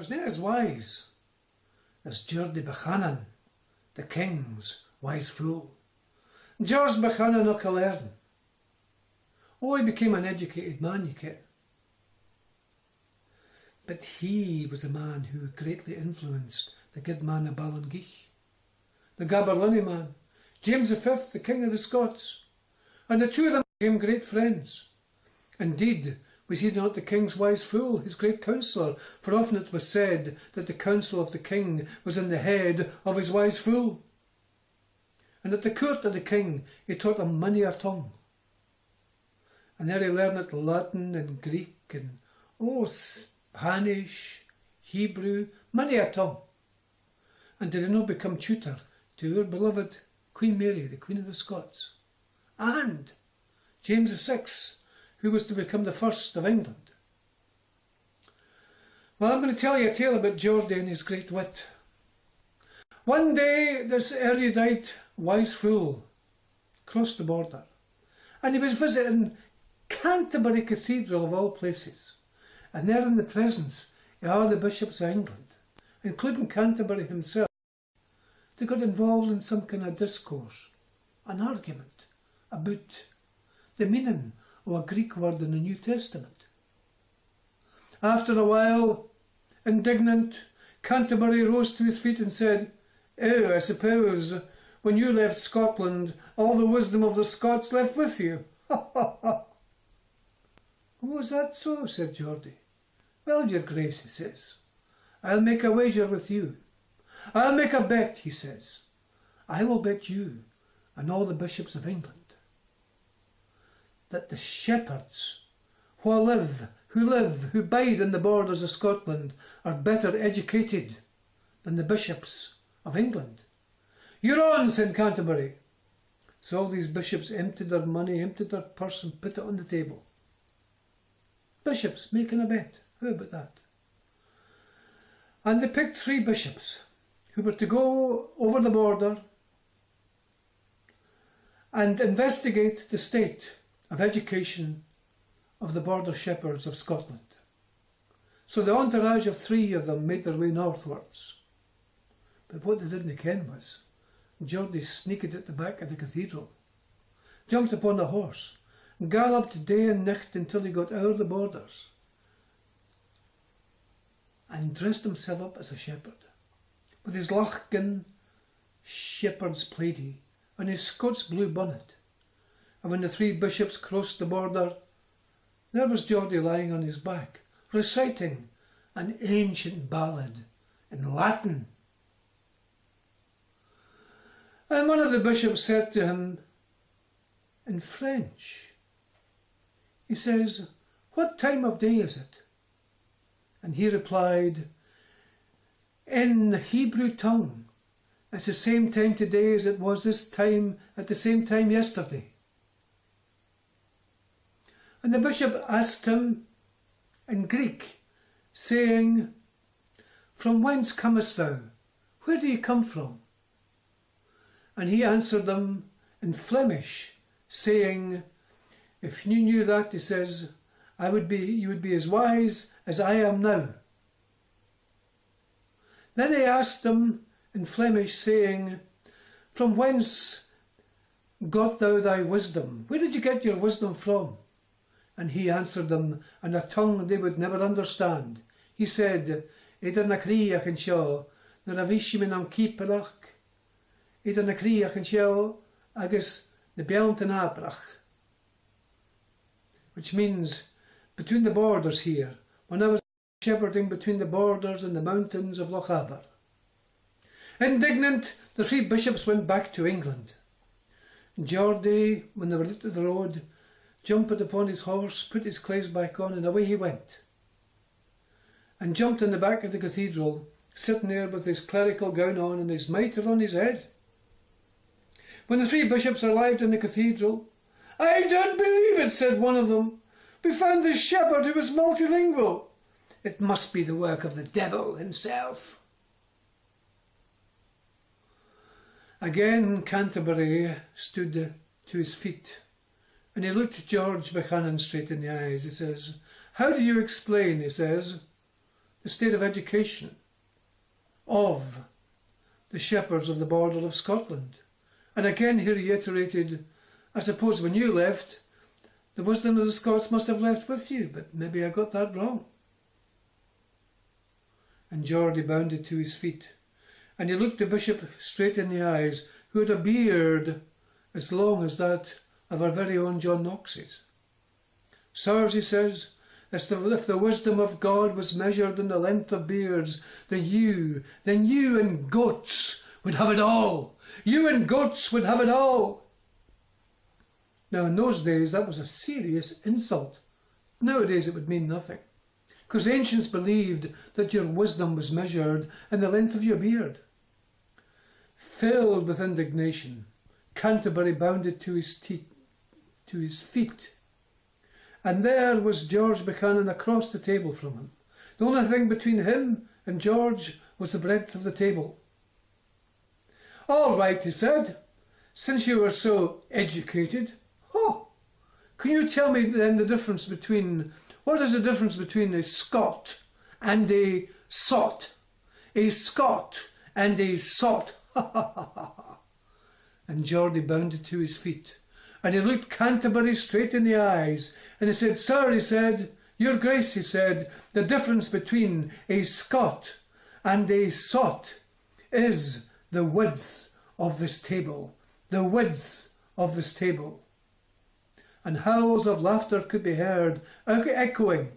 was not as wise as George Buchanan, the king's wise fool. George Buchanan of Killearn. Oh, he became an educated man, you care. But he was a man who greatly influenced the good man of Ballingeach, the Gaberlunny man, James V, the King of the Scots, and the two of them became great friends. Indeed, was he not the king's wise fool, his great counsellor? For often it was said that the counsel of the king was in the head of his wise fool. And at the court of the king he taught him many a tongue. And there he learned Latin and Greek and Spanish, Hebrew, many a tongue. And did he not become tutor to our beloved Queen Mary, the Queen of the Scots, and James VI, who was to become the first of England? Well, I'm going to tell you a tale about Geordie and his great wit. One day this erudite wise fool crossed the border, and he was visiting Canterbury Cathedral of all places, and there in the presence of all the bishops of England, including Canterbury himself, they got involved in some kind of discourse, an argument about the meaning of a Greek word in the New Testament. After a while, indignant, Canterbury rose to his feet and said, "Oh, I suppose when you left Scotland, all the wisdom of the Scots left with you." "Ha ha ha." "Oh, is that so?" said Geordie. "Well, your grace," he says, "I'll make a wager with you. I'll make a bet," he says. "I will bet you and all the bishops of England that the shepherds who bide in the borders of Scotland are better educated than the bishops of England." "You're on," said Canterbury. So all these bishops emptied their money, emptied their purse and put it on the table. Bishops making a bet. How about that? And they picked 3 bishops who were to go over the border and investigate the state of education of the border shepherds of Scotland. So the entourage of 3 of them made their way northwards. But what they didn't ken was, Geordie sneaked at the back of the cathedral, jumped upon a horse, galloped day and night until he got over the borders, and dressed himself up as a shepherd, with his lachgan shepherd's plaidie and his Scots blue bonnet. And when the 3 bishops crossed the border, there was Geordie lying on his back, reciting an ancient ballad in Latin. And one of the bishops said to him in French, he says, "What time of day is it?" And he replied, "In the Hebrew tongue, it's the same time today as it was this time at the same time yesterday." And the bishop asked him in Greek, saying, "From whence comest thou? Where do you come from?" And he answered them in Flemish, saying, "If you knew that," he says, you would be as wise as I am now." Then he asked them in Flemish, saying, "From whence got thou thy wisdom? Where did you get your wisdom from?" And he answered them in a tongue they would never understand. He said, "Eidir na criach an seo, na a vishimin am kipelach, eidir na criach an seo, agus na beant an abrach." Which means, between the borders here, when I was shepherding between the borders and the mountains of Loch Aber. Indignant, the 3 bishops went back to England. Geordie, when they were out of the road, jumped upon his horse, put his clays back on, and away he went. And jumped in the back of the cathedral, sitting there with his clerical gown on and his mitre on his head. When the 3 bishops arrived in the cathedral, "I don't believe it," said one of them. "We found the shepherd who was multilingual. It must be the work of the devil himself." Again Canterbury stood to his feet, and he looked George Buchanan straight in the eyes. He says, "How do you explain," he says, the state of education of the shepherds of the border of Scotland. And again he reiterated, I suppose when you left, the wisdom of the Scots must have left with you, but maybe I got that wrong. And Geordie bounded to his feet, and he looked the bishop straight in the eyes, who had a beard as long as that of our very own John Knox's. Sirs, he says, if the wisdom of God was measured in the length of beards, then you and goats would have it all. You and goats would have it all. Now in those days that was a serious insult. Nowadays it would mean nothing, because ancients believed that your wisdom was measured in the length of your beard. Filled with indignation, Canterbury bounded to his feet, and there was George Buchanan across the table from him. The only thing between him and George was the breadth of the table. All right, he said, since you were so educated. Can you tell me then what is the difference between a Scot and a sot? A Scot and a sot. And Geordie bounded to his feet, and he looked Canterbury straight in the eyes, and he said, Sir, he said, Your Grace, he said, the difference between a Scot and a sot is the width of this table. The width of this table. And howls of laughter could be heard echoing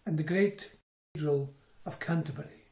in the great cathedral of Canterbury.